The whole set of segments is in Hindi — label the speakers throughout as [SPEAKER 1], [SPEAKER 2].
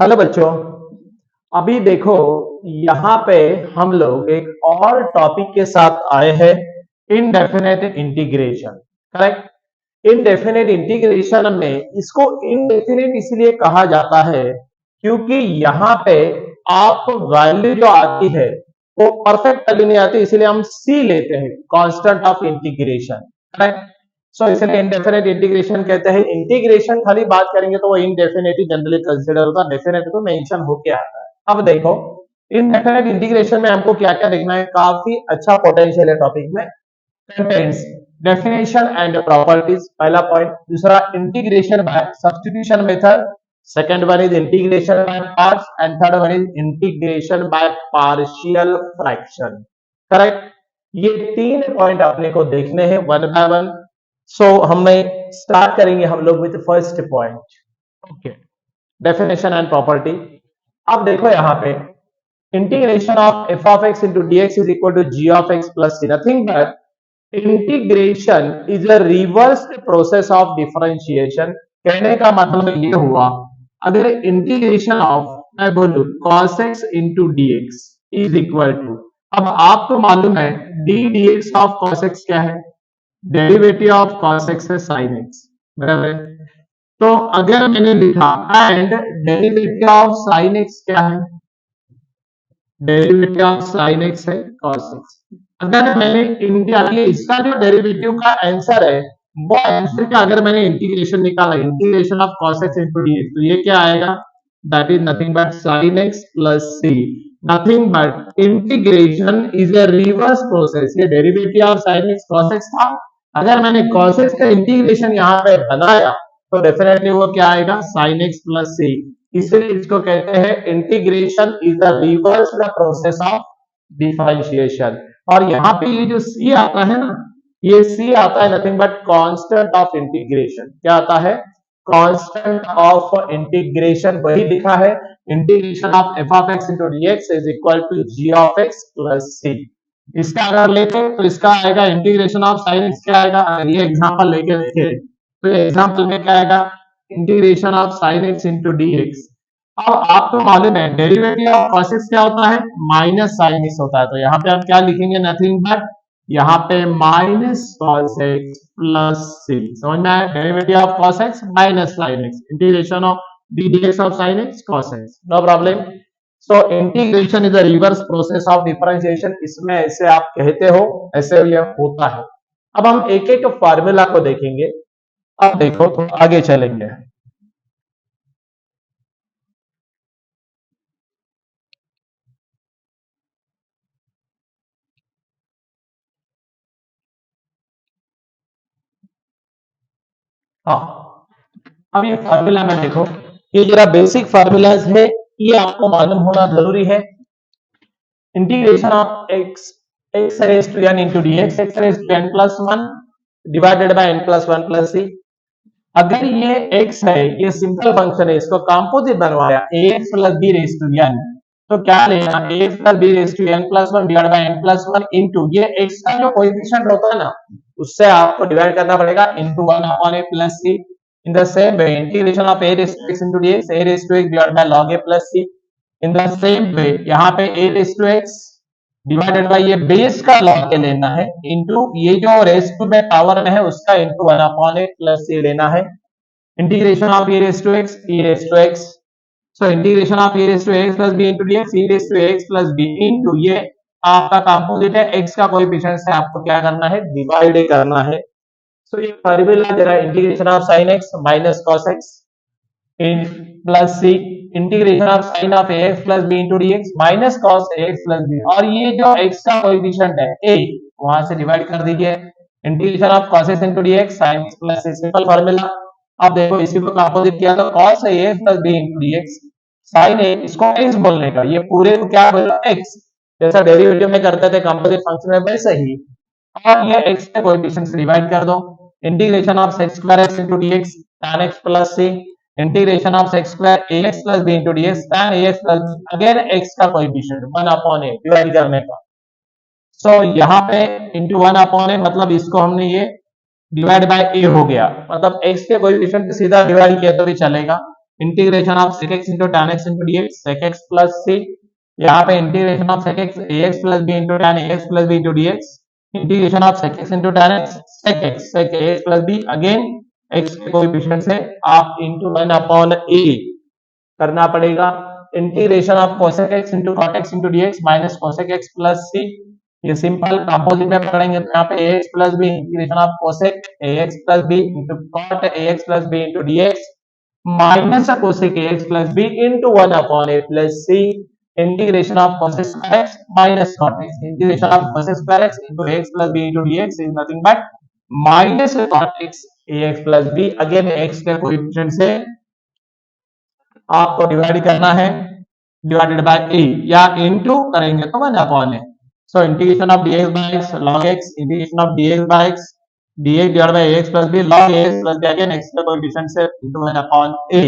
[SPEAKER 1] हेलो बच्चों। अभी देखो, यहाँ पे हम लोग एक और टॉपिक के साथ आए हैं, indefinite integration. Correct. Indefinite integration में इसको इनडेफिनेट इसलिए कहा जाता है क्योंकि यहाँ पे आप वैल्यू जो आती है वो परफेक्ट वैल्यू नहीं आती, इसलिए हम सी लेते हैं, कांस्टेंट ऑफ इंटीग्रेशन। करेक्ट। सो इसलिए इनडेफिनेट इंटीग्रेशन कहते हैं। इंटीग्रेशन खाली बात करेंगे तो वो इनडेफिनेट ही जनरली कंसीडर होता है, डेफिनेट तो मेंशन होके आता है। अब देखो, इनडेफिनेट इंटीग्रेशन में हमको क्या क्या देखना है, काफी अच्छा पोटेंशियल है टॉपिक में। कंटेंट्स, डेफिनेशन एंड प्रॉपर्टीज, पहला पॉइंट। दूसरा, integration by substitution method. Second one is integration by parts and third one is integration by partial fraction. Correct. ये तीन पॉइंट अपने को देखने हैं वन बाय वन। सो हमें स्टार्ट करेंगे हम लोग with first point. Okay, definition and property. अब देखो यहाँ पे, integration of F of x into D x is equal to ji of x plus c, nothing but integration is a reverse process of differentiation. कहने का मतलब ये हुआ, अगर इंटीग्रेशन ऑफ मैं बोलू cos x into D x is equal to, अब आपको मालूम है d d x of cos x क्या है, डेरिवेटिव ऑफ cos x है sin x, बराबर है। तो अगर मैंने लिखा and derivative of sin x क्या है, डेरिवेटिव ऑफ sin x है cos x। अगर मैंने इंडिया ये इसका जो डेरिवेटिव का आंसर है, वो आंसर का अगर मैंने इंटीग्रेशन निकाला, integration of cos x into dx, तो ये क्या आएगा, that is nothing but sin x plus c। Nothing but integration is a reverse process. ये derivative of sin x cos x था, अगर मैंने cos x का इंटीग्रेशन यहाँ पे बनाया तो डेफिनेटली वो क्या आएगा, sin x plus c। इसलिए इसको कहते हैं integration is the reverse the process of differentiation. और यहाँ पे ये जो c आता है ना, ये c आता है nothing but constant of integration. क्या आता है, कांस्टेंट ऑफ इंटीग्रेशन, वही लिखा है, integration of F of x into D x is equal to ji of x plus C. इसका अगर लेते तो इसका आएगा इंटीग्रेशन ऑफ साइन एक्स, क्या आएगा, अगर ये एग्जांपल लेके देखे तो एग्जांपल में क्या आएगा, integration of sine x into D x. अब आपको मालूम है डेरिवेटिव ऑफ cos x क्या होता है, माइनस साइन x होता है, तो यहाँ पे आप क्या लिखेंगे, नथिंग बट यहाँ पे minus cos x plus c। समझ में आया, derivative of cos x minus sine x, integration of d d x of sine x cos x, no problem. So integration is a reverse process of differentiation, इसमें ऐसे आप कहते हो, ऐसे ये होता है। अब हम एक एक फार्मूला को देखेंगे। अब देखो तो आगे चलेंगे। हाँ, अब ये फार्मूला में देखो, ये जरा बेसिक फार्मूलाज है, ये आपको मालूम होना जरूरी है। Integration of x raise to n into D X, X raise to n plus one divided by n plus one plus C. अगर ये x है, ये सिंपल फंक्शन है, इसको कंपोजिट बनवाया ax plus b raise to n, तो क्या लेना, ax plus b raise to n plus one divide by n plus one into ये x का जो कोएफिशिएंट होता है ना, उससे आपको डिवाइड करना पड़ेगा into one upon a plus c। In the same way, integration of a raised to x into dx, a raised to x divided by log a plus c. In the same way, यहाँ पे a raised to x divided by ये बेस का log के लेना है, इंटू ये जो रेस्ट टू में पावर में है उसका इंटू वन अपॉन ए प्लस सी लेना है। Integration of e raised to x, e raised to x, so integration of e raised to x plus b into dx, e raised to x plus b into ये आपका कंपोजिट है, x का कोएफिशिएंट से आपको क्या करना है, डिवाइड करना है। So ये फार्मूला जरा, integration of sin x minus cos x in plus c, integration of sin of ax plus b into dx minus cos ax plus b, और ये जो x का कोएफिशिएंट है a, वहां से डिवाइड कर दीजिए, integration of cos x into dx sin x plus c, simple formula. अब देखो इसी को कंपोजिट किया तो cos ax plus b into dx sin a, इसको x बोलने का, ये पूरे को क्या बोला, x, जैसा डेरिवेटिव में करते थे कंपोजिट फंक्शन में वैसे ही, और ये x के कोएफिशिएंट से डिवाइड कर दो। Integration of sec square x into dx tan x plus c, integration of sec square ax plus b into dx tan ax plus b, again x का कोएफिशिएंट 1 अपॉन a डिवाइड करने का। सो यहाँ पे इंटू 1 अपॉन a, मतलब इसको हमने ये डिवाइड बाय a हो गया, मतलब x के कोएफिशिएंट से सीधा डिवाइड किया तो भी चलेगा। Integration of sec x into tan x into dx sec x plus c, यहाँ पे integration of sec x ax plus b into tan ax plus b into dx, integration of sec x into tan x sec ax plus b, again x के कोएफिशिएंट से आप into 1 upon a करना पड़ेगा, integration of cosec x into cot x into dx minus cosec x plus c, ये सिंपल कंपोजिट में पढ़ेंगे तो यहाँ पे ax plus b integration of cosec ax plus b into cot ax plus b into dx minus cosec ax plus b into 1 upon a plus c, integration of cosec square x minus cot x, integration of cosec square x into ax plus b into dx is nothing but minus cot x ax plus b, again x के कोएफिशिएंट से आपको डिवाइड करना है, डिवाइडेड बाय a या इनटू करेंगे तो 1 upon a, so integration of dx by x log x, integration of dx by x dx divided by ax plus b log ax plus b, again x के कोएफिशिएंट से into 1 upon a,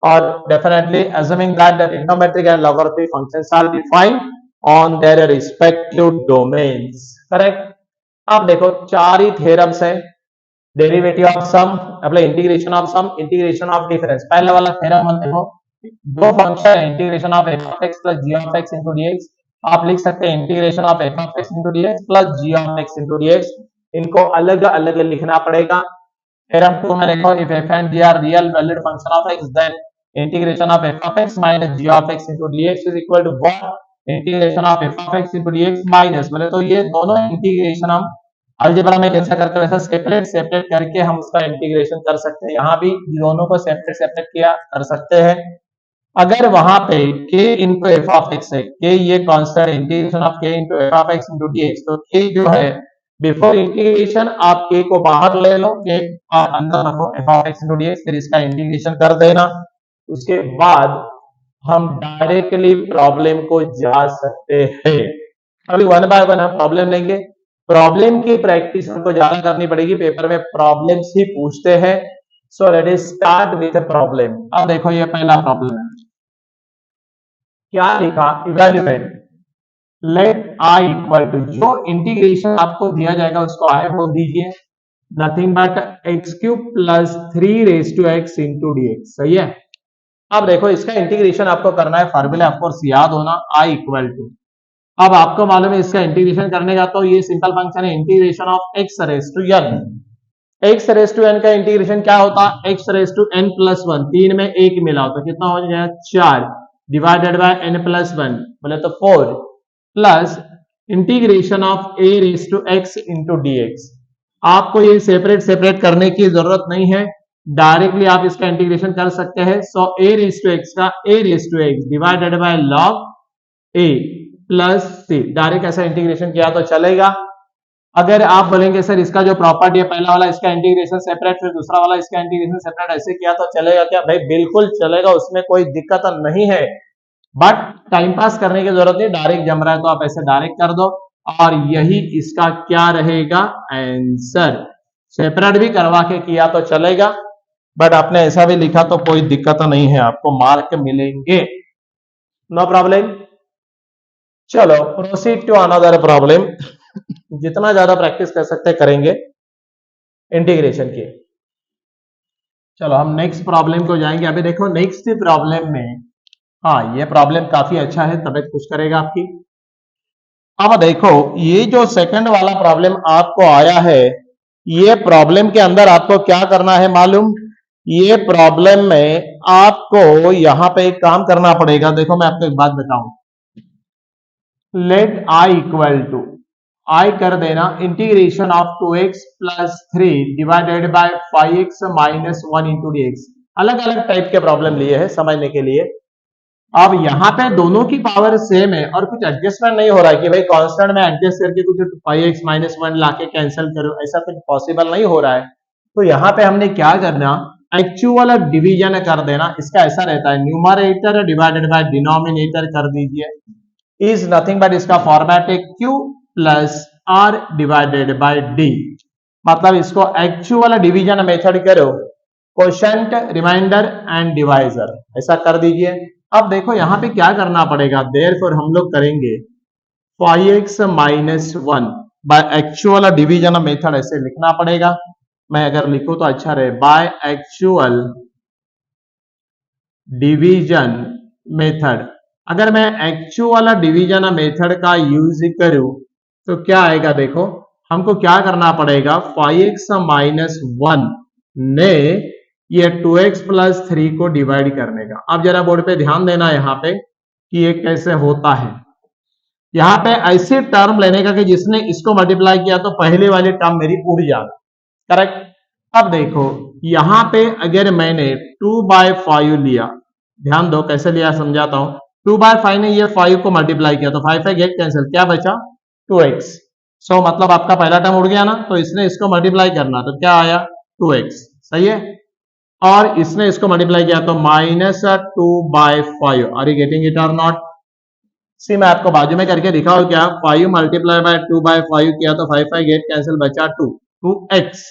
[SPEAKER 1] और definitely assuming that the trigonometric and logarithmic functions are defined on their respective domains, correct। अब देखो चार ही थ्योरम्स है, डेरिवेटिव ऑफ सम मतलब integration of sum, integration of difference, पहले वाला थ्योरम हम देखो, दो फंक्शन है integration of f of x plus g of x into dx, आप लिख सकते हैं integration of f of x into dx plus g of x into dx, इनको अलग अलग लिखना पड़ेगा। थ्योरम 2 में देखो if f and g are real valued function of x then integration of f of x minus g of x into dx is equal to what, integration of f of x into dx minus, बोले तो ये दोनों इंटीग्रेशन हम अलजेब्रा में कैसा करते हैं वैसा सेपरेट सेपरेट करके हम उसका इंटीग्रेशन कर सकते हैं, यहाँ भी दोनों को सेपरेट सेपरेट किया कर सकते हैं। अगर वहां पे k into F of x है, k ये constant integration of k into F of x into dx, तो k जो है बिफोर इंटीग्रेशन आप k को बाहर ले लो, k आप अंदर रखो F of x into dx, फिर इसका इंटीग्रेशन कर देना, उसके बाद हम डायरेक्टली प्रॉब्लम को जा सकते हैं। अभी वन बाय वन हम प्रॉब्लम लेंगे, प्रॉब्लम की प्रैक्टिस हमको ज्यादा करनी पड़ेगी, पेपर में प्रॉब्लम्स ही पूछते हैं, so let us start with problem. अब देखो ये पहला प्रॉब्लम है, क्या लिखा, evaluate let I equal to, जो इंटीग्रेशन आपको दिया जाएगा उसको आई बोल दीजिए, nothing but x cube plus 3 raise to x into dx, सही है। अब देखो इसका इंटीग्रेशन आपको करना है, फार्मूला ऑफकोर्स याद होना, आई इक्वल टू, अब आपको मालूम है इसका इंटीग्रेशन करने का, तो ये सिंपल फंक्शन है integration of x raise to n, x raise to n का इंटीग्रेशन क्या होता है, x raise to n plus one, 3 में 1 मिला हो तो कितना हो जाएगा 4, डिवाइडेड बाय एन प्लस 1 बोले तो 4, plus integration of a raise to x into dx, आपको ये सेपरेट सेपरेट करने की जरूरत नहीं है, डायरेक्टली आप इसका इंटीग्रेशन कर सकते हैं, so A raise to X का A raise to X divided by log A plus C, direct ऐसा इंटीग्रेशन किया तो चलेगा। अगर आप बोलेंगे सर इसका जो प्रॉपर्टी है पहला वाला इसका इंटीग्रेशन सेपरेट फिर दूसरा वाला इसका इंटीग्रेशन सेपरेट, ऐसे किया तो चलेगा क्या, भाई बिल्कुल चलेगा, उसमें कोई दिक्कत नहीं है, बट टाइम पास करने की जरूरत नहीं, डायरेक्ट जम रहा है तो आप ऐसे डायरेक्ट कर दो, और यही इसका क्या रहेगा आंसर, सेपरेट भी करवा के किया तो चलेगा, बट आपने ऐसा भी लिखा तो कोई दिक्कत नहीं है, आपको मार्क मिलेंगे, नो प्रॉब्लम। चलो प्रोसीड टू अनदर प्रॉब्लम, जितना ज्यादा प्रैक्टिस कर सकते करेंगे इंटीग्रेशन की। चलो हम नेक्स्ट प्रॉब्लम को जाएंगे, अभी देखो नेक्स्ट प्रॉब्लम में, हाँ ये प्रॉब्लम काफी अच्छा है, तबीयत खुश करेगा आपकी। अब देखो ये जो सेकंड वाला प्रॉब्लम आपको आया है, ये प्रॉब्लम के अंदर आपको क्या करना है मालूम, ये प्रॉब्लम में आपको यहां पे एक काम करना पड़ेगा, देखो मैं आपको एक बात बताऊं, let I equal to, I कर देना integration of 2x plus 3 divided by 5x minus 1 into dx, अलग अलग टाइप के प्रॉब्लम लिए हैं समझने के लिए। अब यहाँ पे दोनों की पावर सेम है और कुछ एडजस्टमेंट नहीं हो रहा है कि भाई कांस्टेंट में एडजस्ट करके कुछ 5x माइनस 1 लाके कैंसिल करो, ऐसा कुछ पॉसिबल नहीं हो रहा है, तो यहाँ पे हमने क्या करना, एक्चुअल डिवीजन कर देना, इसका ऐसा रहता है न्यूमरेटर डिवाइडेड बाय डिनोमिनेटर कर दीजिए, इज नथिंग बट इसका फॉर्मेट है q plus r divided by d, मतलब इसको एक्चुअल डिवीजन मेथड करो, क्वोशंट रिमाइंडर एंड डिवाइजर, ऐसा कर दीजिए। अब देखो यहाँ पे क्या करना पड़ेगा, देयरफॉर हम लोग करेंगे 5x minus 1 by actual division method, ऐसे लिखना पड़ेगा, मैं अगर लिखूं तो अच्छा रहे, बाय एक्चुअल डिवीजन मेथड। अगर मैं एक्चुअल डिवीजन मेथड का यूज करूं तो क्या आएगा, देखो हमको क्या करना पड़ेगा, 5x माइनस 1 ने ये 2x प्लस 3 को डिवाइड करने का। अब जरा बोर्ड पे ध्यान देना यहाँ पे कि ये कैसे होता है। यहाँ पे ऐसे टर्म लेने का कि जिसने इसको मल्टीप्लाई किया तो पहले वाली टर्म मेरी उड़ जाना, करेक्ट। अब देखो यहाँ पे अगर मैंने 2/5 लिया, ध्यान दो कैसे लिया समझाता हूं। 2/5 ने ये 5 को मल्टीप्लाई किया तो 5 गेट कैंसिल, क्या बचा 2x। सो मतलब आपका पहला टर्म उड़ गया ना, तो इसने इसको मल्टीप्लाई करना तो क्या आया 2x, सही है। और इसने इसको मल्टीप्लाई किया तो -2/5। आर यू गेटिंग इट और नॉट? सी मैं आपको बाजू में करके दिखाऊं क्या, 5 मल्टीप्लाई बाय 2/5 किया तो 5 गेट कैंसिल बचा 2x।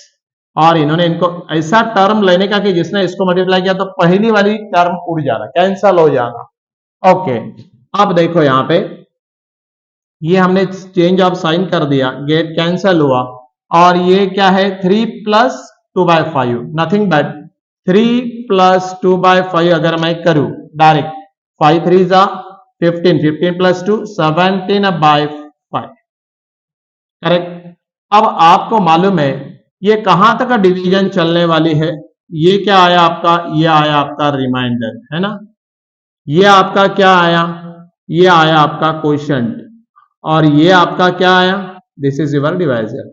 [SPEAKER 1] और इन्होंने इनको ऐसा टर्म लेने का कि जिसने इसको मल्टीप्लाई किया तो पहली वाली टर्म उड़ जाना, कैंसल हो जाना। ओके, अब देखो यहाँ पे ये हमने चेंज ऑफ साइन कर दिया, गेट कैंसल हुआ। और ये क्या है 3 प्लस 2/5, नथिंग बट 3 प्लस 2/5 अगर मैं करूं डायरेक्ट, 5 3 जा 15, 15 प्लस 2 17/5, करेक्ट। अब आपको मालूम है ये कहां तक डिवीजन चलने वाली है। ये क्या आया आपका, ये आया आपका रिमाइंडर, है ना। ये आपका क्या आया, ये आया आपका क्वोशंट। और ये आपका क्या आया, दिस इज योर डिवाइजर।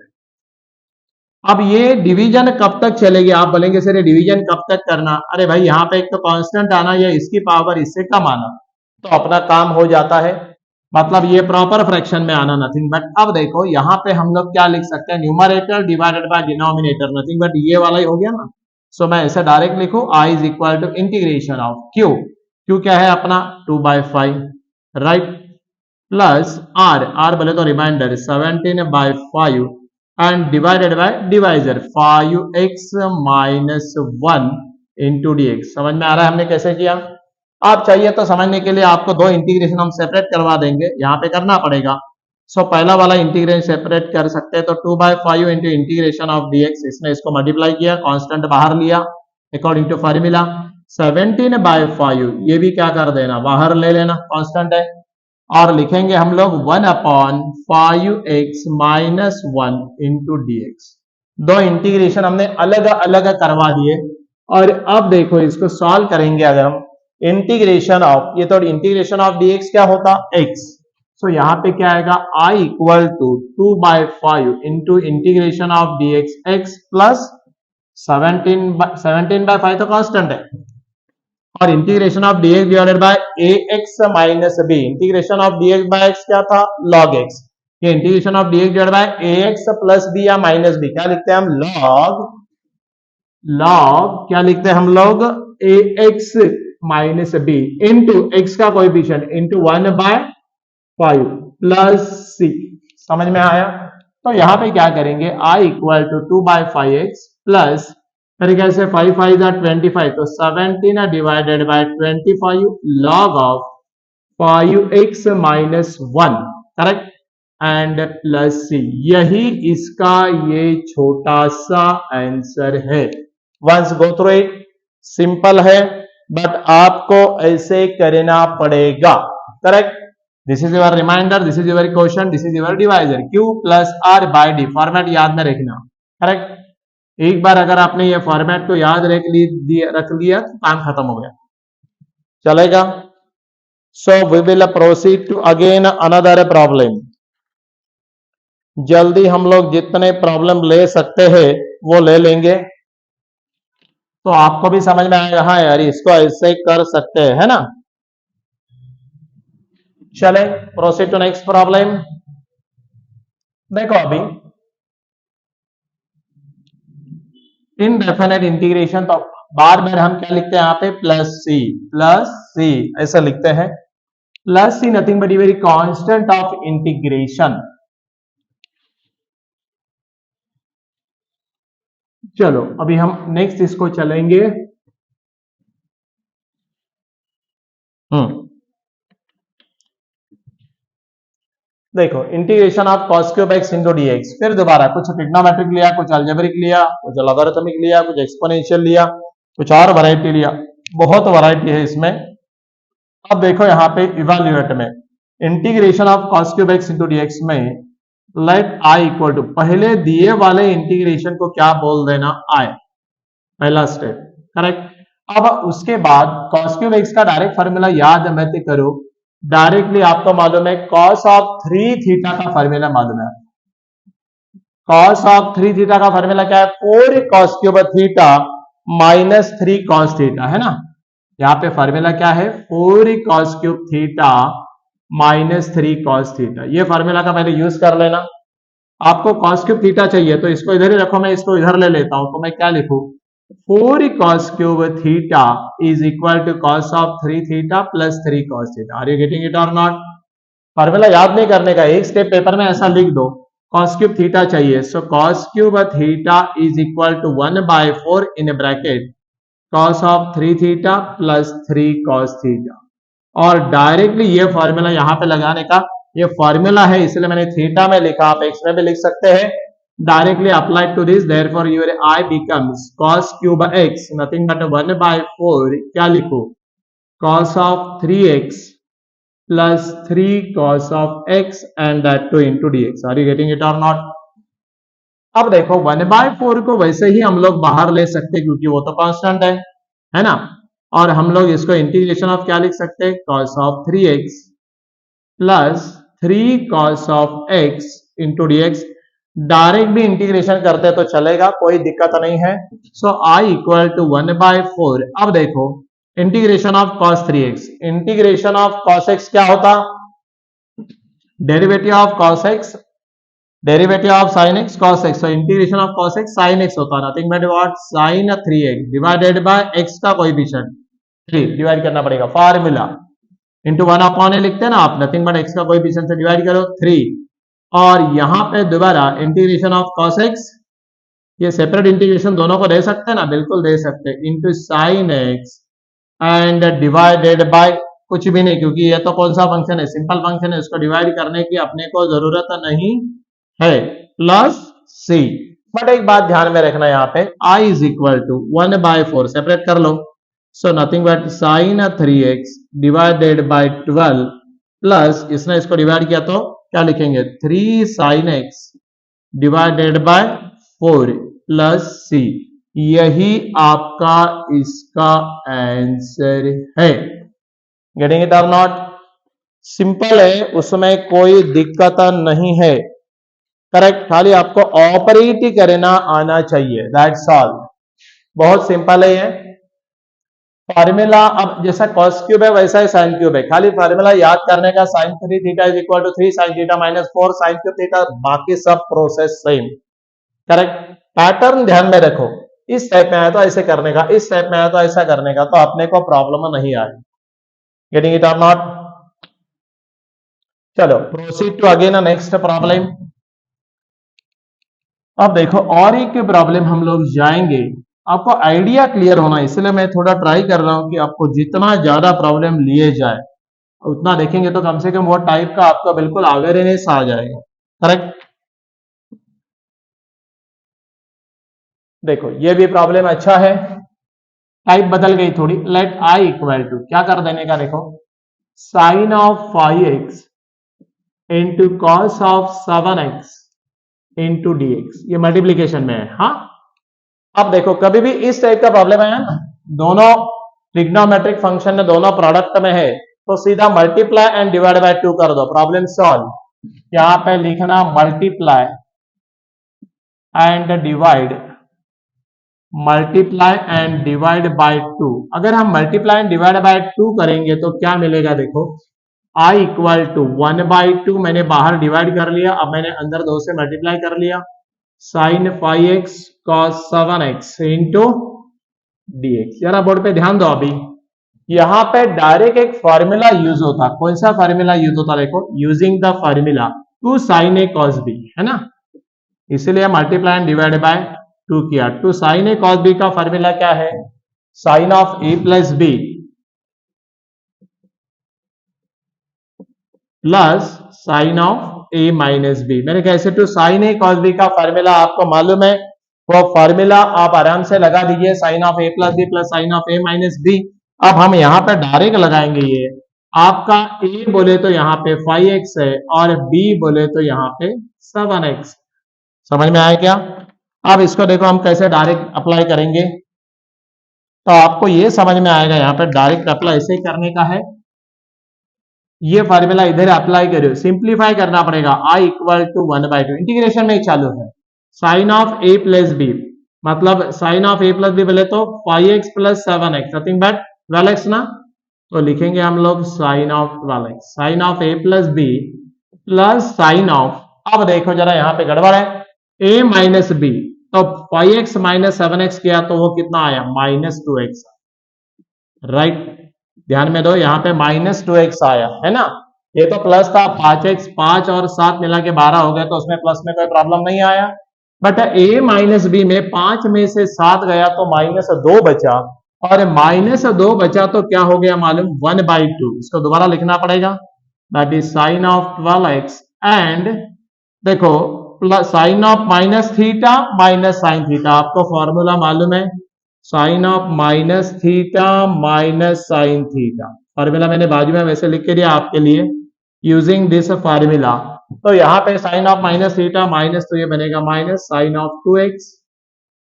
[SPEAKER 1] अब ये डिवीजन कब तक चलेगी, आप बोलेंगे सर ये डिवीजन कब तक करना। अरे भाई यहाँ पे एक तो कांस्टेंट आना या इसकी पावर इससे कम आना तो अपना काम हो जाता है, मतलब ये प्रॉपर फ्रैक्शन में आना, नथिंग बट। अब देखो यहाँ पे हम लोग क्या लिख सकते हैं, numerator divided by denominator, nothing but ये वाला ही हो गया ना। सो मैं ऐसे डायरेक्ट लिखूं I is equal to integration of Q, Q क्या है अपना 2/5, राइट, प्लस आर बोले तो reminder 17/5 and divided by divisor 5x minus 1 into dx। समझ में आ रहा है हमने कैसे किया। आप चाहिए तो समझने के लिए आपको दो इंटीग्रेशन हम सेपरेट करवा देंगे, यहाँ पे करना पड़ेगा। सो पहला वाला इंटीग्रेशन सेपरेट कर सकते हैं तो 2/5 इंटू इंटीग्रेशन ऑफ dx, इसने इसको मल्टीप्लाई किया, कांस्टेंट बाहर लिया अकॉर्डिंग टू फार्मूला। 17/5 ये भी क्या कर देना, बाहर ले लेना, कांस्टेंट है। और लिखेंगे हम लोग 1/5x माइनस 1 इंटू dx। दो इंटीग्रेशन हमने अलग अलग करवा दिए। और अब देखो इसको सॉल्व करेंगे अगर हम, इंटीग्रेशन ऑफ, ये तो इंटीग्रेशन ऑफ dx क्या होता x। सो यहाँ पे क्या आएगा i equal to 2/5 into integration of dx x plus 17/5 तो कांस्टेंट है, और integration of dx divided by ax minus b। Integration of dx by x क्या था, log x। ये integration of dx divided by ax plus b या माइनस b, क्या लिखते हैं हम, log क्या लिखते हैं हम लोग, ax minus b into x का कोएफिशिएंट इंटू 1/5 प्लस c। समझ में आया। तो यहां पे क्या करेंगे, i equal to 2/5x plus तरीके से 5 5 25 तो 17 divided by 25 log of 5x minus 1, correct, and plus c। यही इसका ये छोटा सा आंसर है। Once go through it, simple है बट आपको ऐसे करना पड़ेगा, correct. This is your reminder, this is your question, this is your divisor, q plus r by d। Format याद में रखना, करेक्ट। एक बार अगर आपने ये फॉर्मेट को याद रख लिया तो काम खत्म हो गया, चलेगा। So we will proceed to again another problem. जल्दी हम लोग जितने प्रॉब्लम ले सकते हैं वो ले लेंगे, तो आपको भी समझ में आएगा, हाँ यार इसको ऐसे कर सकते हैं, है ना। चले प्रोसीड टू नेक्स्ट प्रॉब्लम। देखो अभी इनडेफिनेट इंटीग्रेशन, तो बार बार हम क्या लिखते हैं यहाँ पे, प्लस सी ऐसा लिखते हैं। Plus c nothing but very constant of integration. चलो अभी हम नेक्स्ट इसको चलेंगे। देखो integration of cos cube x into dx, फिर दोबारा कुछ ट्रिग्नोमेट्रिक लिया, कुछ अलजेब्रिक लिया, कुछ लॉगरिथमिक लिया, कुछ एक्सपोनेंशियल लिया, कुछ और वैरायटी लिया। बहुत वैरायटी है इसमें। अब देखो यहाँ पे इवेल्युएट में integration of cos cube x into D में लेट आई इक्वल टू, पहले दिए वाले इंटीग्रेशन को क्या बोल देना, आई, पहला स्टेप, करेक्ट। अब उसके बाद cos क्यूब एक्स का डायरेक्ट फॉर्मूला याद मत करो, डायरेक्टली आपको मालूम है cos ऑफ 3 थीटा का फॉर्मूला मालूम है। cos ऑफ 3 थीटा का फॉर्मूला क्या है, 4 cos cube theta minus 3 cos theta, है ना। यहाँ पे फॉर्मूला क्या है, 4 cos cube theta minus 3 cos theta. ये फॉर्मूला का पहले यूज कर लेना। आपको cos क्यूब थीटा चाहिए तो इसको इधर ही रखो, मैं इसको इधर ले लेता हूं, तो मैं क्या लिखूं, 4 cos cube theta is equal to cos of 3 theta plus 3 cos theta. Are you getting it और नॉट? फॉर्मूला याद नहीं करने का, एक स्टेप पेपर में ऐसा लिख दो, cos क्यूब थीटा चाहिए, so cos cube theta is equal to 1/4 in bracket cos of 3 theta plus 3 cos theta. और डायरेक्टली ये फॉर्मूला यहां पे लगाने का, ये फॉर्मूला है इसलिए मैंने थीटा में लिखा, आप एक्स में भी लिख सकते हैं। Directly applied to this, therefore your I becomes cos cube x nothing but 1/4, क्या लिखो, cos of 3x plus 3 cos of x and that two into dx। Are you getting it और नॉट? अब देखो 1/4 को वैसे ही हम लोग बाहर ले सकते क्योंकि वो तो कांस्टेंट है ना। और हम लोग इसको इंटीग्रेशन ऑफ क्या लिख सकते हैं, cos of 3x plus 3 cos of x into dx। Direct भी इंटीग्रेशन करते तो चलेगा, कोई दिक्कत नहीं है। सो i इक्वल टू 1/4। अब देखो integration of cos 3x, integration of cos x क्या होता, derivative of cos x, derivative of sin x cos x, so integration of cos x sin x होता, nothing but what, sin 3x divided bye x का कोएफिशिएंट 3 डिवाइड करना पड़ेगा, फार्मूला इंटू 1/a लिखते हैं ना आप, नथिंग बट x का कोएफिशिएंट से डिवाइड करो 3। और यहां पे दोबारा इंटीग्रेशन ऑफ cos x, ये सेपरेट इंटीग्रेशन दोनों को दे सकते हैं ना, बिल्कुल दे सकते हैं, into sin x and divided bye कुछ भी नहीं, क्योंकि ये तो कौन सा फंक्शन है, सिंपल फंक्शन है, उसको डिवाइड करने की अपने को जरूरत नहीं है, प्लस c। बट एक बात ध्यान में रखना, यहाँ पे i is equal to 1/4 separate कर लो, so nothing but sin 3x divided by 12 plus, इसने इसको डिवाइड किया तो क्या लिखेंगे, 3 sin x divided by 4 plus c। यही आपका इसका आंसर है। गेटिंग इट और नॉट? सिंपल है, उसमें कोई दिक्कत नहीं है, करेक्ट। खाली आपको ऑपरेट ही करना आना चाहिए, दैट्स ऑल। बहुत सिंपल है ये फॉर्मूला। अब जैसा cos क्यूब है वैसा ही sin क्यूब है, खाली फॉर्मूला याद करने का, sin 3 theta is equal to 3 sin theta minus 4 sin cube theta, बाकी सब प्रोसेस सेम, करेक्ट। पैटर्न ध्यान में रखो, इस टाइप में आया तो ऐसे करने का, इस टाइप में आया तो ऐसा करने का, तो अपने को प्रॉब्लम नहीं आएगी। गेटिंग इट और नॉट? चलो proceed to again next problem. अब देखो और एक प्रॉब्लम हम लोग जाएंगे, आपको आइडिया क्लियर होना, इसलिए मैं थोड़ा ट्राई कर रहा हूं कि आपको जितना ज्यादा प्रॉब्लम लिए जाए उतना देखेंगे तो कम से कम वो टाइप का आपका बिल्कुल अवेयरनेस आ जाएगा, करेक्ट। देखो ये भी प्रॉब्लम अच्छा है, टाइप बदल गई थोड़ी, लेट आई इक्वल टू क्या कर देने का, देखो sine of 5x into cos of 7x into dx, ये मल्टीप्लीकेशन में है। हाँ, अब देखो कभी भी इस टाइप का प्रॉब्लम है ना, दोनों ट्रिग्नोमेट्रिक फंक्शन में दोनों प्रोडक्ट में है, तो सीधा मल्टीप्लाई एंड डिवाइड बाय 2 कर दो, प्रॉब्लम सॉल्व। यहां पे लिखना multiply and divide, multiply and divide by 2। अगर हम मल्टीप्लाई एंड डिवाइड बाय 2 करेंगे तो क्या मिलेगा, देखो i इक्वल टू 1/2, मैंने बाहर डिवाइड कर लिया, अब मैंने अंदर 2 से मल्टीप्लाई कर लिया, sine 5x cos 7x into dx। जरा बोर्ड पे ध्यान दो, अभी यहां पे डायरेक्ट एक फॉर्मूला यूज होता, कौन सा फॉर्मूला यूज होता, देखो using the formula 2 sin a cos b, है ना, इसलिए मल्टीप्लाई एंड डिवाइड बाय 2 किया। 2 sin a cos b का फॉर्मूला क्या है, sine of a plus b plus sine of a minus b. मैंने कैसे, two sine a cos b का फॉर्मूला आपको मालूम है, वो फॉर्मूला आप आराम से लगा दीजिए, sine of a plus b plus sine of a minus b, अब हम यहाँ पे डायरेक्ट लगाएंगे ये आपका a बोले तो यहाँ पे 5x है और b बोले तो यहाँ पे 7x। समझ में आया क्या? अब इसको देखो हम कैसे डायरेक्ट अप्लाई करेंगे, तो आपको ये समझ में आएगा। यहाँ पे डायरेक्ट अप्लाई ऐसे ही करने का है। ये फॉर्मूला इधर अप्लाई करो, सिंप्लीफाई करना पड़ेगा। i इक्वल टू 1/2 इंटीग्रेशन में ही चालू है। Sine of a plus B, मतलब sine of a plus B बोले तो 5x plus 7x, nothing but 12x ना। तो लिखेंगे हम लोग sine of 12x, sine of a plus b plus sine of, अब देखो जरा यहाँ पे गड़बड़ है, a माइनस बी, तो 5x माइनस 7x किया तो वो कितना आया, -2x। राइट, ध्यान में दो, यहाँ पे -2x आया है ना। ये तो प्लस था, 5x, 5 और 7 मिला के 12 हो गए, तो उसमें प्लस में कोई प्रॉब्लम नहीं आया। बट a माइनस बी में 5 में से 7 गया तो -2 बचा, और -2 बचा तो क्या हो गया मालूम, 1/2। इसको दोबारा लिखना पड़ेगा, that is sine of 12x and देखो plus sine of minus theta minus sine theta, आपको फॉर्मूला मालूम है, sine of minus theta minus sine theta. Formula मैंने बाजू में वैसे लिख के दिया आपके लिए, यूजिंग दिस फॉर्मूला। तो यहाँ पे sine of minus theta minus, तो ये बनेगा minus sine of 2x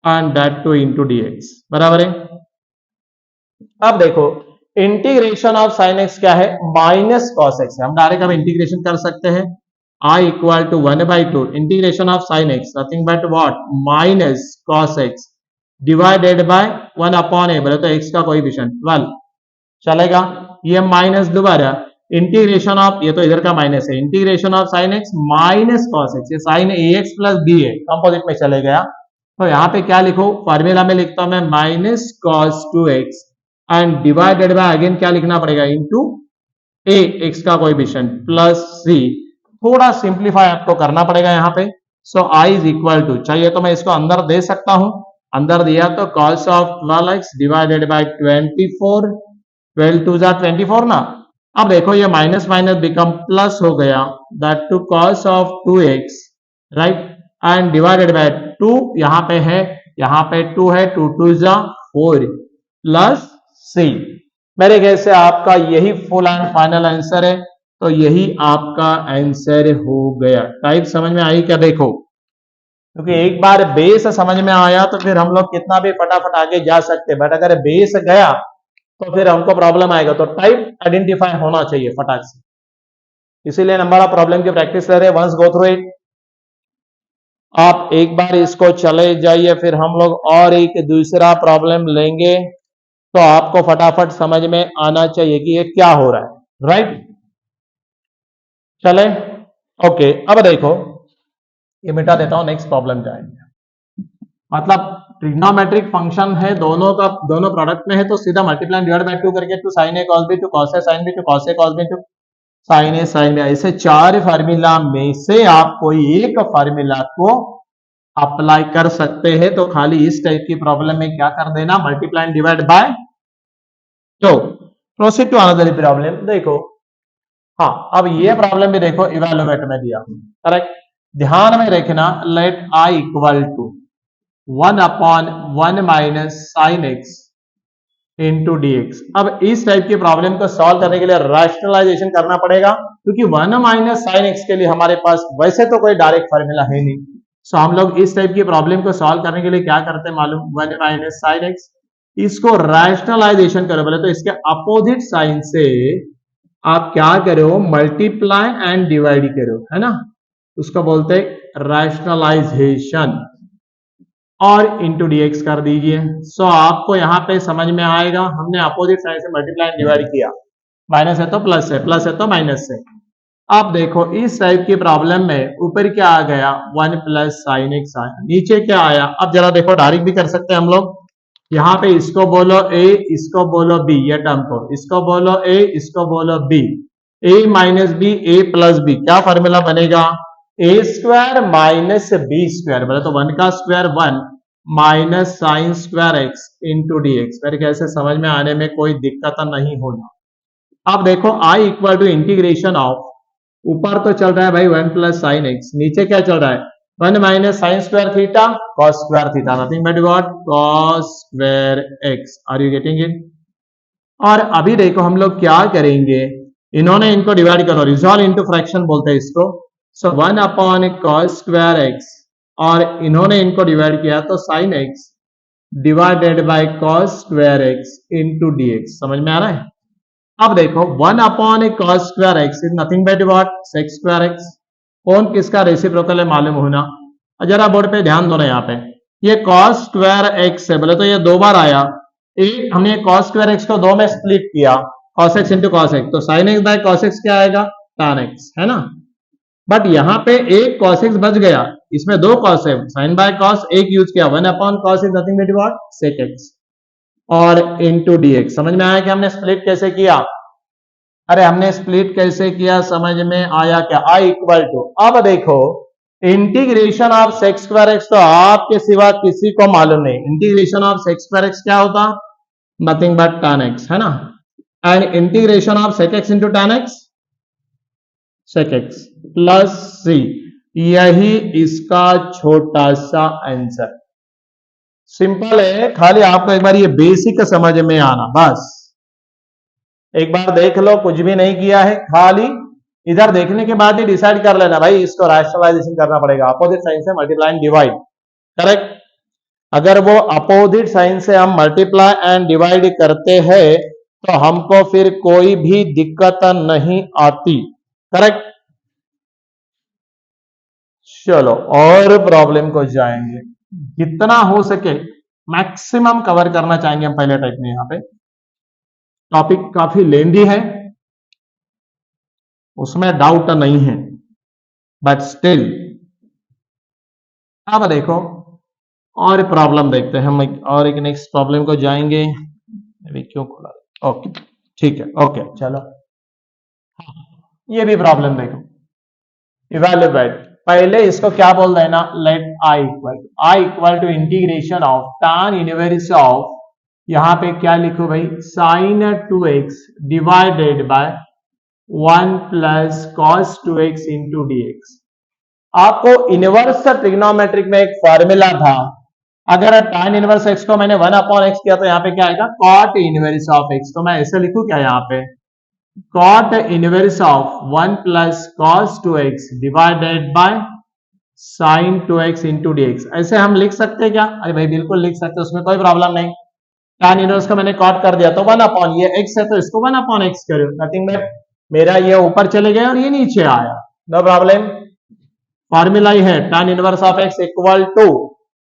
[SPEAKER 1] and that 2 into dx, बराबर है। अब देखो इंटीग्रेशन ऑफ साइन एक्स क्या है, माइनस कॉस एक्स है। हम डायरेक्ट अब इंटीग्रेशन कर सकते हैं, i equal to 1/2 integration of sine x, nothing but what, minus cos x divided by 1/a, बोले तो x का कोएफिशिएंट 12 चलेगा। ये माइनस दोबारा इंटीग्रेशन ऑफ, ये तो इधर का माइनस है, integration of sine x minus cos x, ये साइन ax प्लस b है, कंपोजिट में चले गया। तो यहाँ पे क्या लिखो, फॉर्मूला में लिखता हूं मैं minus cos 2x and divided bye, again क्या लिखना पड़ेगा, इनटू a, x का कोएफिशिएंट प्लस c। थोड़ा सिंप्लीफाई आपको करना पड़ेगा यहाँ पे। सो i इज इक्वल टू, चाहिए तो मैं इसको अंदर दे सकता हूं, अंदर दिया तो cos of 12x divided by 24, 12 2 जा 24 ना। अब देखो ये माइनस माइनस बिकम प्लस हो गया, that two cos of 2x, right, and divided by 2, यहाँ पे है, यहाँ पे 2 है, 2 2 जा 4 प्लस c। मेरे ख्याल से आपका यही फुल एंड फाइनल आंसर है, तो यही आपका आंसर हो गया। टाइप समझ में आई क्या? देखो, क्योंकि एक बार बेस समझ में आया तो फिर हम लोग कितना भी फटाफट आगे जा सकते हैं, बट अगर बेस गया तो फिर हमको प्रॉब्लम आएगा। तो टाइप आइडेंटिफाई होना चाहिए फटाक से, इसीलिए नंबर ऑफ प्रॉब्लम की प्रैक्टिस कर रहे हैं। वंस गो थ्रू इट, आप एक बार इसको चले जाइए, फिर हम लोग और एक दूसरा प्रॉब्लम लेंगे, तो आपको फटाफट समझ में आना चाहिए कि ये क्या हो रहा है। राइट, चले, ओके। अब देखो, ये मिटा देता हूं, नेक्स्ट प्रॉब्लम जाएंगे। मतलब ट्रिग्नोमेट्रिक फंक्शन है, दोनों का दोनों प्रोडक्ट में है, तो सीधा मल्टीप्लाई डिवाइड बाय 2 करके, two sine a cos b, two cos a sine b, two cos a cos b, two sine a sine b, ऐसे 4 फार्मूला में से आप कोई एक फार्मूला को अप्लाई कर सकते हैं। तो खाली इस टाइप की प्रॉब्लम में क्या कर देना, multiply divide by 2। Proceed to another problem. देखो, हाँ, अब ये प्रॉब्लम भी देखो, इवेलुएट में दिया, करेक्ट। ध्यान में रखना, let i equal to 1/1 minus sine x into dx। अब इस टाइप की प्रॉब्लम को सॉल्व करने के लिए रैशनलाइजेशन करना पड़ेगा, क्योंकि 1 माइनस साइन एक्स के लिए हमारे पास वैसे तो कोई डायरेक्ट फॉर्मूला है नहीं। सो हम लोग इस टाइप की प्रॉब्लम को सॉल्व करने के लिए क्या करते हैं मालूम, 1 माइनस साइन एक्स, इसको रैशनलाइजेशन करो, बोले तो इसके अपोजिट साइन से आप क्या करो, मल्टीप्लाई एंड डिवाइड करो, है ना, उसको बोलते हैं रैशनलाइजेशन, और इंटू dx कर दीजिए। सो आपको यहां पे समझ में आएगा, हमने अपोजिट साइन से मल्टीप्लाई एंड डिवाइड किया, माइनस है तो प्लस है, प्लस है तो माइनस है। अब देखो इस टाइप की प्रॉब्लम में ऊपर क्या आ गया, 1 प्लस साइन एक्स आया, नीचे क्या आया। अब जरा देखो, डायरेक्ट भी कर सकते हैं हम लोग, यहाँ पे इसको बोलो a, इसको बोलो b, ये टर्म को, इसको बोलो a, इसको बोलो b, a minus b, a plus b, क्या फॉर्मूला बनेगा, a square minus b square, बोले तो 1 का square 1 minus sine square x into D x. मेरे ख्याल से समझ में आने में कोई दिक्कत नहीं होना। अब देखो i equal to integration of, ऊपर तो चल रहा है भाई 1 प्लस साइन एक्स, नीचे क्या चल रहा है, 1 minus sine square theta cos square theta, nothing but what, cos square x. Are you getting it? और अभी देखो हम लोग क्या करेंगे, इन्होंने इनको डिवाइड करो, रिजॉल्व इनटू फ्रैक्शन बोलते हैं इसको। सो 1 cos स्क्वायर एक्स, और इन्होंने इनको डिवाइड किया तो sin x divided by cos square x into D x. समझ में आ रहा है? अब देखो 1 cos square x is nothing but what, sec square x. कौन किसका रेसिप्रोकल है मालूम होना। जरा बोर्ड पे ध्यान दो ना, यहाँ पे ये cos स्क्वायर एक्स है, बोले तो ये 2 बार आया। एक हमने cos स्क्वायर एक्स को 2 में स्प्लिट किया, cos x into cos x, तो sin x by cos x क्या आएगा, tan x, है ना। बट यहाँ पे एक cos x बच गया, इसमें 2 cos है, sin बाय cos एक यूज किया, 1/cos is nothing but what, sec x, और इंटू dx। समझ में आया कि हमने स्प्लिट कैसे किया? अरे हमने स्प्लिट कैसे किया समझ में आया क्या? I इक्वल टू, अब देखो integration of sex square x तो आपके सिवा किसी को मालूम नहीं। Integration of sex square x क्या होता, नथिंग बट tan x, है ना। And integration of sec x into tan x, sec x plus c, यही इसका छोटा सा आंसर। सिंपल है, खाली आपको एक बार ये बेसिक समझ में आना बस। एक बार देख लो, कुछ भी नहीं किया है, खाली इधर देखने के बाद ही डिसाइड कर लेना भाई इसको रैशनलाइजेशन करना पड़ेगा, अपोजिट साइन से मल्टीप्लाई एंड डिवाइड, करेक्ट। अगर वो अपोजिट साइन से हम मल्टीप्लाई एंड डिवाइड करते हैं तो हमको फिर कोई भी दिक्कत नहीं आती, करेक्ट। चलो और प्रॉब्लम को जाएंगे, जितना हो सके मैक्सिमम कवर करना चाहेंगे हम पहले टाइप में। यहाँ पे टॉपिक काफी लेंदी है, उसमें डाउट नहीं है, बट स्टिल अब देखो और प्रॉब्लम देखते हैं हम, और एक नेक्स्ट प्रॉब्लम को जाएंगे। अभी क्यों खोला, ओके ठीक है, ओके चलो ये भी प्रॉब्लम देखो, इवेल्युएट। पहले इसको क्या बोल देना, let I equal to integration of tan inverse of, यहां पे क्या लिखो भाई, sin 2x divided by 1 plus cos 2x into dx। आपको इनवर्स ट्रिग्नोमेट्रिक में एक फॉर्मूला था, अगर tan इनवर्स x को मैंने 1/x किया तो यहाँ पे क्या आएगा, cot इनवर्स ऑफ x। तो मैं ऐसे लिखूं क्या, यहाँ पे cot inverse of 1 plus cos 2x divided bye sin 2x into dx, ऐसे हम लिख सकते हैं क्या? अरे भाई बिल्कुल लिख सकते हैं, उसमें कोई प्रॉब्लम नहीं। tan इनवर्स को मैंने cot कर दिया तो 1/, ये x है तो इसको 1/x करो, नथिंग बट मेरा ये ऊपर चले गए और ये नीचे आया, नो प्रॉब्लम। फॉर्मूला ही है tan inverse of x equal to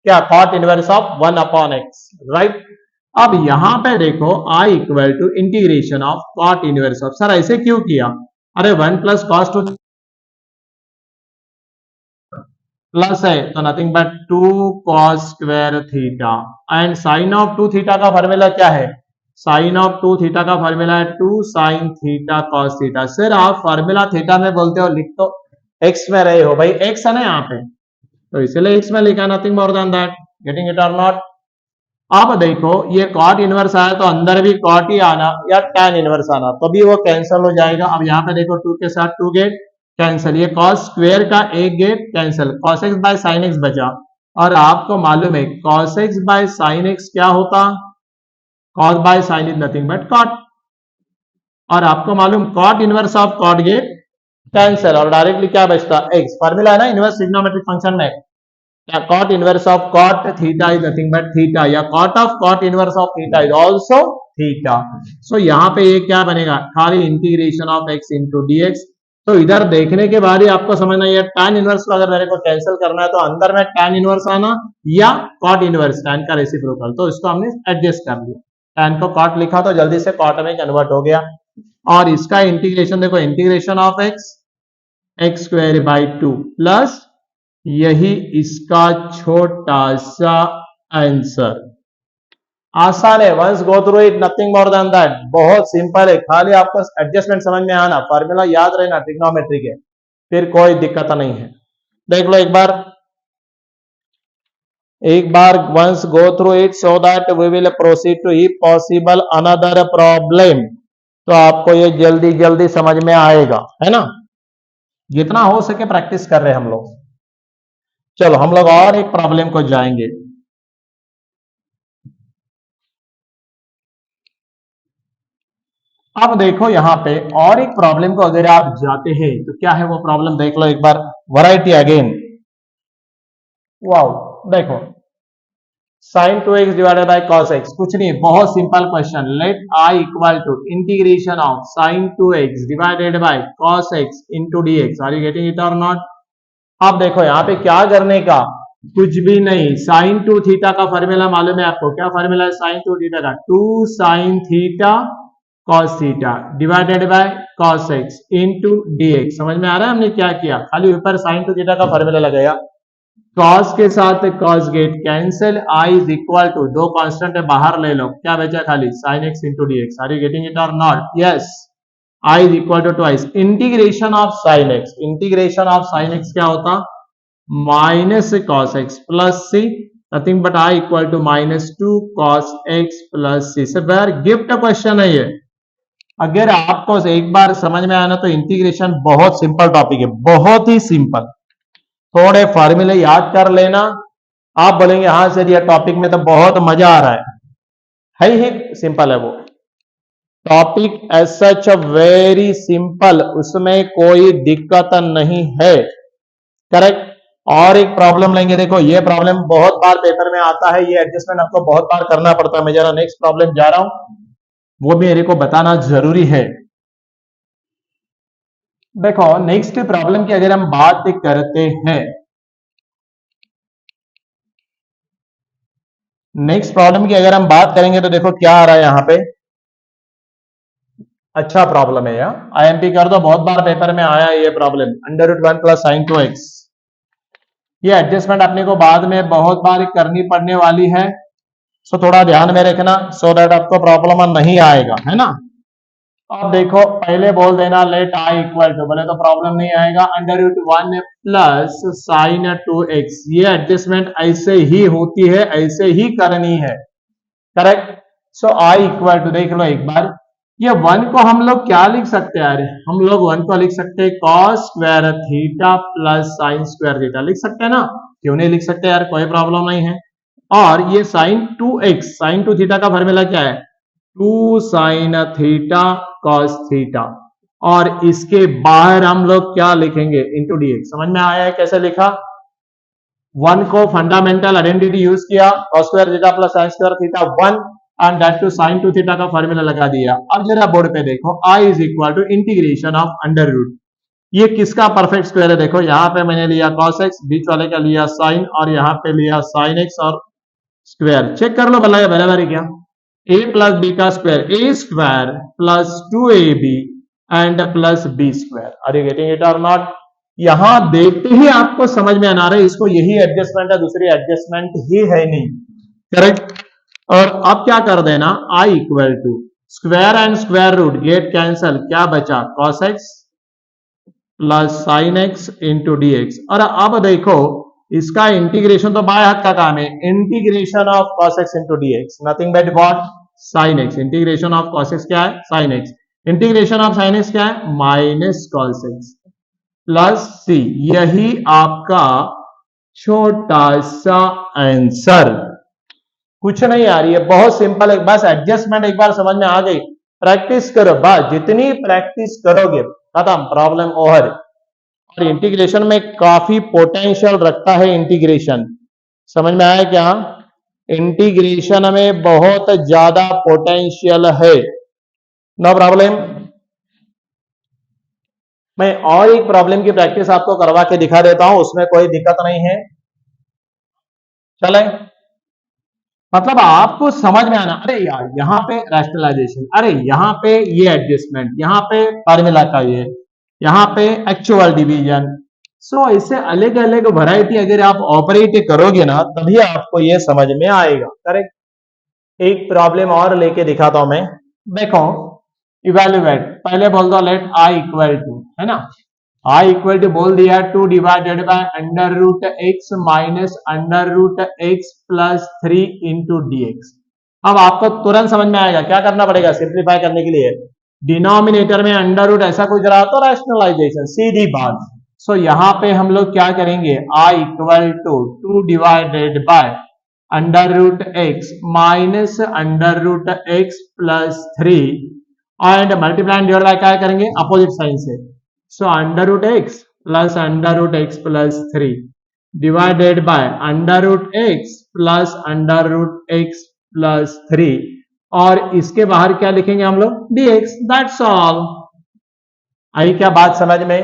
[SPEAKER 1] क्या, cot inverse of 1/x, right. अब यहां पे देखो I equal to integration of cot inverse of, sir ऐसे क्यों किया? अरे 1 प्लस cos 2 प्लस है तो nothing but 2 cos square theta, and sine of 2 theta का फॉर्मूला क्या है, साइन ऑफ 2 थीटा का फॉर्मूला है 2 sin theta cos theta. Sir आप फॉर्मूला थीटा में बोलते हो, लिख तो एक्स में रहे हो भाई, एक्स है ना यहाँ पे, तो इसलिए एक्स में लिखा, nothing more than that, getting it और नॉट। अब देखो ये कॉट इनवर्स आया तो अंदर भी कॉट ही आना या tan इनवर्स आना, तो भी वो कैंसिल हो जाएगा। अब यहाँ पे देखो 2 के साथ 2 गेट कैंसिल, ये cos स्क्वेयर का एक get cancel, cos x by sine x बचा। और आपको मालूम है cos x by sine x क्या होता, cos by sine is nothing but cot, और आपको मालूम cot inverse of cot get cancel, और डायरेक्टली क्या बचता, x। फॉर्मूला है ना इनवर्स ट्रिग्नोमेट्रिक फंक्शन में, cot inverse of cot theta is nothing but theta, या cot of cot inverse of theta is also theta. So यहाँ पे ये क्या बनेगा, खाली integration of x into dx। तो इधर देखने के बाद ही आपको समझना है tan इनवर्स को अगर मेरे को कैंसिल करना है तो अंदर में tan इनवर्स आना या cot इनवर्स, tan का रेसिप्रोकल, तो इसको हमने एडजस्ट कर लिया, tan को cot लिखा तो जल्दी से cot में कन्वर्ट हो गया। और इसका इंटीग्रेशन देखो, integration of x square by 2 plus यही इसका छोटा सा आंसर। आसान है, once go through it, nothing more than that, बहुत सिंपल है, खाली आपको एडजस्टमेंट समझ में आना, फार्मूला याद रहना ट्रिग्नोमेट्री के, फिर कोई दिक्कत नहीं है। देख लो एक बार once go through it so that we will proceed to if possible another problem, तो आपको ये जल्दी जल्दी समझ में आएगा, है ना। जितना हो सके प्रैक्टिस कर रहे हम लोग। चलो हम लोग और एक प्रॉब्लम को जाएंगे। अब देखो यहाँ पे और एक प्रॉब्लम को अगर आप जाते हैं तो क्या है वो प्रॉब्लम, देख लो एक बार, वैरायटी अगेन। वाओ, देखो sine 2x divided by cos x, कुछ नहीं, बहुत simple question. Let I equal to integration of sine 2x divided by cos x into dx। Are you getting it और नॉट? अब देखो यहाँ पे क्या करने का, कुछ भी नहीं, साइन 2 थीटा का फॉर्मूला मालूम है आपको, क्या फॉर्मूला है साइन 2 थीटा का? 2 sine theta cos theta divided by cos x into dx। समझ में आ रहा है हमने क्या किया? खाली ऊपर साइन 2 थीटा का फॉर्मूला लगाया, कॉस के साथ cos get cancel, I is equal to, दो कांस्टेंट है बाहर ले लो, क्या बचा खाली sine x into D x. Are you getting it और not? Yes, I is equal to twice integration of sine x. Integration of sine x क्या होता? Minus cos x plus c, nothing but I equal to minus 2 cos x plus सी। से वेर गिफ्ट क्वेश्चन है ये, अगर आपको एक बार समझ में आना तो इंटीग्रेशन बहुत सिंपल टॉपिक है, बहुत ही सिंपल। थोड़े फॉर्मूले याद कर लेना, आप बोलेंगे हाँ सर ये टॉपिक में तो बहुत मजा आ रहा है ही सिंपल है वो topic, as such very simple, उसमें कोई दिक्कत नहीं है। करेक्ट। और एक प्रॉब्लम लेंगे, देखो ये प्रॉब्लम बहुत बार पेपर में आता है, ये एडजस्टमेंट आपको बहुत बार करना पड़ता है। मैं जरा नेक्स्ट प्रॉब्लम जा रहा हूं, वो मेरे को बताना जरूरी है। देखो नेक्स्ट प्रॉब्लम की अगर हम बात करते हैं, नेक्स्ट प्रॉब्लम की अगर हम बात करेंगे तो देखो क्या आ रहा है यहां पे, अच्छा प्रॉब्लम है यार, आईएमपी कर दो, बहुत बार पेपर में आया है ये problem, under root 1 plus sine 2x। ये एडजस्टमेंट अपने को बाद में बहुत बार करनी पड़ने वाली है, सो थोड़ा ध्यान में रखना, सो दैट आपको प्रॉब्लम नहीं आएगा, है ना। अब देखो पहले बोल देना लेट आई इक्वल टू, बोले तो प्रॉब्लम नहीं आएगा, under root 1 plus sine 2x। ये एडजस्टमेंट ऐसे ही होती है, ऐसे ही करनी है। Correct. So I equal to, देख लो एक बार, ये 1 को हम लोग क्या लिख सकते हैं यार, हम लोग 1 को लिख सकते हैं cos square theta plus sine square theta, लिख सकते हैं ना, क्यों नहीं लिख सकते यार, कोई प्रॉब्लम नहीं है। और ये साइन 2x, साइन 2 थीटा का फॉर्मूला क्या है? 2 साइन थीटा कॉस थीटा, और इसके बाहर हम लोग क्या लिखेंगे? Into d x. समझ में आया है कैसे लिखा? 1 को फंडामेंटल आइडेंटिटी यूज किया, cos square theta plus sine square theta 1, and that two sine 2 theta का फॉर्मूला लगा दिया। अब जरा बोर्ड पे देखो, I is equal to integration of under root, ये किसका परफेक्ट स्क्वायर है? देखो यहाँ पे मैंने लिया cos x, बीच वाले का लिया साइन, और यहाँ पे लिया sin x और स्क्वायर। चेक कर लो भला ये बराबर है क्या? a प्लस बी का square, a square plus 2ab and plus b square. Are you getting it और नॉट? यहां देखते ही आपको समझ में आना रहा है, इसको यही एडजस्टमेंट है, दूसरी एडजस्टमेंट ही है नहीं। करेक्ट। और अब क्या कर देना, I equal to square and square root get cancel, क्या बचा? cos x plus sine x into D x. और अब देखो इसका इंटीग्रेशन तो बाएं हाथ का काम है, integration of cos x into D x, nothing but what? Sign x. Integration of cos x क्या है? Sign x. Integration of sine x क्या है? माइनस cos x प्लस सी। यही आपका छोटा सा आंसर, कुछ नहीं आ रही है, बहुत सिंपल है, बस एडजस्टमेंट एक बार समझ में आ गई, प्रैक्टिस करो, बस जितनी प्रैक्टिस करोगे खत्म, प्रॉब्लम ओवर। और इंटीग्रेशन में काफी पोटेंशियल रखता है इंटीग्रेशन, समझ में आया क्या? इंटीग्रेशन में बहुत ज्यादा पोटेंशियल है, नो प्रॉब्लम। मैं और एक प्रॉब्लम की प्रैक्टिस आपको करवा के दिखा देता हूं, उसमें कोई दिक्कत नहीं है, चले। मतलब आपको समझ में आना, अरे यार यहाँ पे रैशनलाइजेशन, अरे यहाँ पे ये एडजस्टमेंट, यहाँ पे फार्मूला का ये, यहाँ पे एक्चुअल डिवीजन। सो ऐसे अलग अलग वैरायटी अगर आप ऑपरेट करोगे ना, तभी आपको ये समझ में आएगा। करेक्ट। एक प्रॉब्लम और लेके दिखाता हूं मैं, देखो इवेल्युएट, पहले बोल दो लेट आई इक्वल टू, है ना, आई इक्वल टू बोल दिया 2 divided by under root x minus under root x plus 3 into dx. अब आपको तुरंत समझ में आएगा क्या करना पड़ेगा सिंप्लीफाई करने के लिए, डिनोमिनेटर में अंडर रूट ऐसा कुछ रहा तो रैशनलाइजेशन, सीधी बात। सो यहां पे हम लोग क्या करेंगे, I equal to 2 divided by under root x minus under root x plus 3 and multiply divide by क्या करेंगे, अपोजिट साइन से। So under root x plus 3 divided by under root x plus 3, और इसके बाहर क्या लिखेंगे हम लोग, dx। That's all. आई क्या बात समझ में?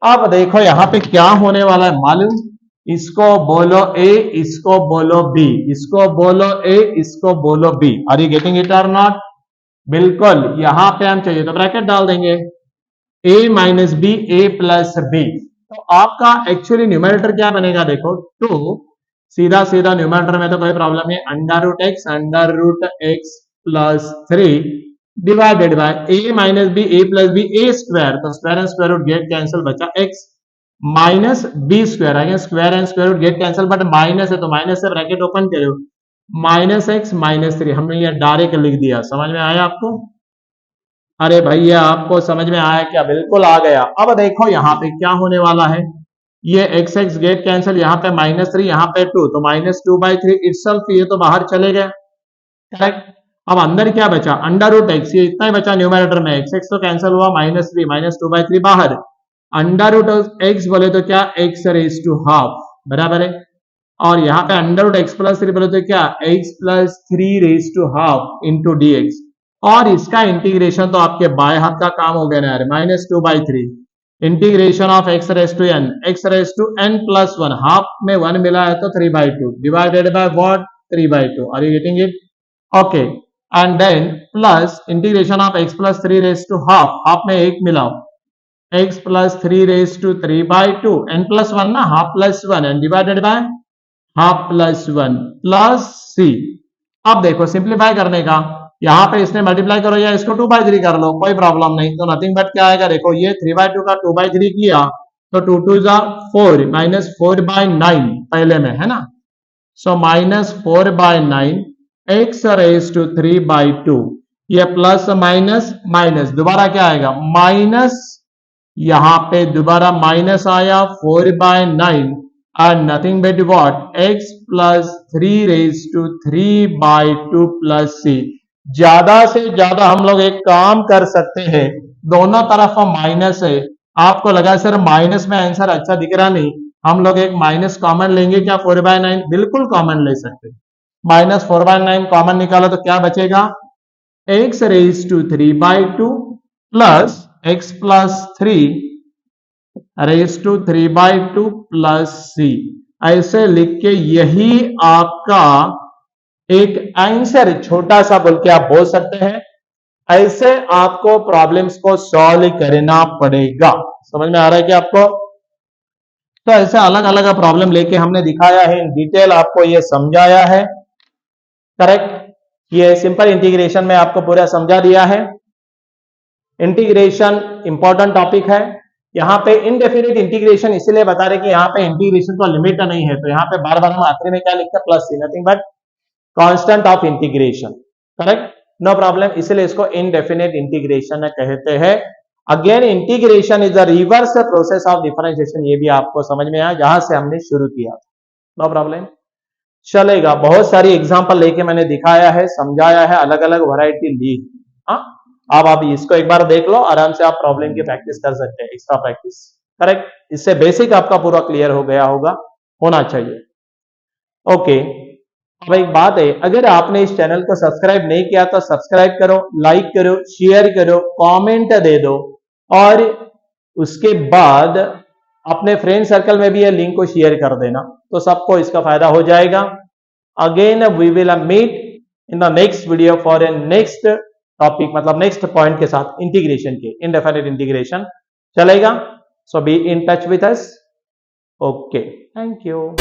[SPEAKER 1] अब देखो यहां पे क्या होने वाला है मालूम, इसको बोलो a, इसको बोलो b, इसको बोलो a, इसको बोलो b। Are you getting it और नॉट? बिल्कुल। यहां पे हम चाहिए तो ब्रैकेट डाल देंगे, a minus b, a plus b. तो आपका एक्चुअली न्यूमरेटर क्या बनेगा, देखो 2, सीधा सीधा न्यूमरेटर में तो कोई प्रॉब्लम नहीं, under root x plus 3 divided by a minus b, a plus b, a square, तो square and square root get cancel, बचा x minus b square. Again square and square root get cancel, but minus है तो माइनस से ब्रैकेट ओपन करो, माइनस एक्स माइनस 3। हमने ये डायरेक्ट लिख दिया। समझ में आया आपको? अरे भैया आपको समझ में आया क्या? बिल्कुल आ गया। अब देखो यहाँ पे क्या होने वाला है, ये एक्स एक्स गेट कैंसिल, यहाँ पे -3, यहाँ पे 2, तो -2/3 इटसेल्फ, ये तो बाहर चले गए, करेक्ट। अब अंदर क्या बचा, अंडर रूट एक्स, ये इतना ही बचा न्यूमरेटर में, एक्स एक्स तो कैंसिल हुआ, -3 -2/3 बाहर, अंडर रूट एक्स बोले तो क्या, एक्स रेज टू हाफ, बराबर है। और यहाँ पे अंडर रूट एक्स प्लस 3 बोले तो क्या, x plus 3 raise to half into D x. और इसका इंटीग्रेशन तो आपके बाएं हाथ का काम हो गया ना यार, -2/3 integration of x raise to n plus 1, half में 1 मिला है तो 3/2 divided by what, 3/2। Are you getting it? Okay. And then plus integration of x plus 3 raise to half, half में 1 मिलाओ, x plus 3 raise to 3/2, n plus 1 ना, half plus 1 and divided by half plus 1 plus c। अब देखो सिंप्लीफाई करने का, यहां पे इसने मल्टीप्लाई करो या इसको 2/3 कर लो, कोई प्रॉब्लम नहीं। तो नथिंग बट क्या आएगा, देखो ये 3/2 का 2/3 किया तो 2 2 जा 4, -4/9 पहले में है ना। सो -4/9 x रेज टू 3/2, ये प्लस माइनस माइनस, दोबारा क्या आएगा माइनस, यहां पे दोबारा माइनस आया 4/9 and nothing but what, x plus 3 raised to 3/2 plus c। ज्यादा से ज्यादा हम लोग एक काम कर सकते हैं, दोनों तरफ माइनस है, आपको लगा सर माइनस में आंसर अच्छा दिख रहा नहीं, हम लोग एक माइनस कॉमन लेंगे क्या, 4/9 बिल्कुल कॉमन ले सकते, -4/9 कॉमन निकाला तो क्या बचेगा, x raised to 3/2 plus x plus 3 raise to 3/2 plus c। ऐसे लिख के यही आपका एक आंसर छोटा सा बोल के आप बोल सकते हैं। ऐसे आपको प्रॉब्लम्स को सॉल्व करना पड़ेगा। समझ में आ रहा है कि आपको? तो ऐसे अलग अलग प्रॉब्लम लेके हमने दिखाया है, इन डिटेल आपको ये समझाया है, करेक्ट। ये सिंपल इंटीग्रेशन में आपको पूरा समझा दिया है। इंटीग्रेशन इंपॉर्टेंट टॉपिक है। यहाँ पे इनडेफिनिट इंटीग्रेशन इसलिए बता रहे कि यहाँ पे इंटीग्रेशन को लिमिट नहीं है, तो यहाँ पे बार बार हम आखिरी में क्या लिखते हैं, plus c, nothing but constant of integration, correct, no problem, इसलिए इसको इनडेफिनिट इंटीग्रेशन कहते हैं। Again integration is the reverse process of differentiation, ये भी आपको समझ में आया जहां से हमने शुरू किया, नो प्रॉब्लम, चलेगा। बहुत सारी एग्जाम्पल लेके मैंने दिखाया है, समझाया है, अलग अलग वैरायटी ली। हाँ, अब आप इसको एक बार देख लो, आराम से आप प्रॉब्लम की प्रैक्टिस कर सकते हैं, एक्स्ट्रा प्रैक्टिस, करेक्ट। इससे बेसिक आपका पूरा क्लियर हो गया होगा, होना चाहिए। ओके, अब एक बात है, अगर आपने इस चैनल को सब्सक्राइब नहीं किया तो सब्सक्राइब करो, लाइक करो, शेयर करो, कमेंट दे दो, और उसके बाद अपने फ्रेंड सर्कल में भी ये लिंक को शेयर कर देना, तो सबको इसका फायदा हो जाएगा। Again we will meet in the next video for a next topic, मतलब नेक्स्ट पॉइंट के साथ, इंटीग्रेशन के, इनडेफिनिट इंटीग्रेशन, चलेगा। So be in touch with us. Okay, thank you.